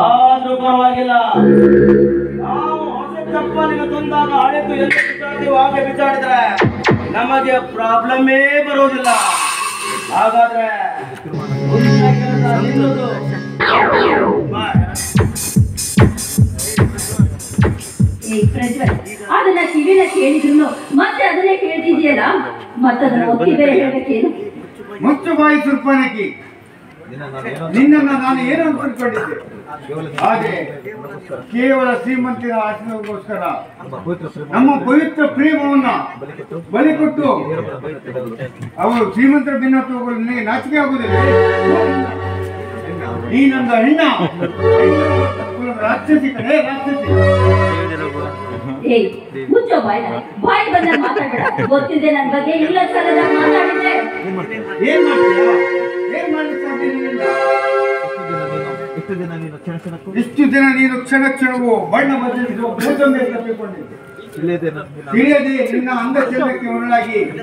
ಆದ್ರೂ ಪರವಾಗಿಲ್ಲ. ನಾವು ಹೊಸ ಚಪ್ಪಲಿನ ತಂದಾಗ ಹಳೆದು ಎಲ್ಲ ಬಿಚಾಡ್ತೀವಿ, ಹಾಗೆ ಬಿಚಾಡಿದ್ರೆ ನಮಗೆ ಪ್ರಾಬ್ಲಮ್ಮೇ ಬರೋದಿಲ್ಲ. ಹಾಗಾದ್ರೆ ಅದನ್ನ ಕಿವಿನ ಕೇಳಿದ್ರು ಮತ್ತೆ ಅದನ್ನೇ ಕೇಳ್ತಿದ್ಯಲ್ಲ, ಮತ್ತದನ್ನ ಒತ್ತಿ ಬೇರೆ ಹೇಳ್ಬೇಕೇನು? ಮುಚ್ಚು ಬಾಯಿ ಸುರ್ಪನಕಿ, ನಿನ್ನನ್ನು ನಾನು ಏನು ಅನ್ಕೊಂಡಿದ್ದೆ? ಹಾಗೆ ಕೇವಲ ಶ್ರೀಮಂತಿನ ಆಶ್ರಮಕ್ಕೋಸ್ಕರ ನಮ್ಮ ಪವಿತ್ರ ಪ್ರೇಮವನ್ನ ಬಲಿಕೊಟ್ಟು ಅವರು ಶ್ರೀಮಂತರ ಭಿನ್ನತ್ವ ಹೋಗಲು ನಿನಗೆ ನಾಚಿಕೆ ಆಗುವುದಿಲ್ಲ? ನೀನೊಂದು ಹೆಣ್ಣ, ರಾಕ್ಷಸಿ ಕಡೆ ರಾಕ್ಷಸಿ. ಮುಚ್ಚೋ ಬಾಯಿ ಬಂದ ಮಾತಾಡ. ಗೊತ್ತಿದೆ ನನ್ನ ಬಗ್ಗೆ ಇಲ್ಲ ಸಲದ ಮಾತಾಡಿದ್ರೆ ಏನ್ ಮಾಡ್ತೀಯ? ಏನ್ ಮಾಡ್ಲಿಕ್ಕೆ ಸಾಧ್ಯ ನಿನ್ನಿಂದ? ಇಷ್ಟು ದಿನ ನೀನು ಕ್ಷಣ ಕ್ಷಣವೂ ಬಣ್ಣ ಬದಲಿಸುವ ಭೂತಂಬೆ ತಪ್ಪಿಕೊಂಡಿದ್ದೆ. ತಿಳಿಯದೆ ನಿನ್ನ ಅಂದ ಚಂದಕ್ಕೆ ಹೊರಳಾಗಿ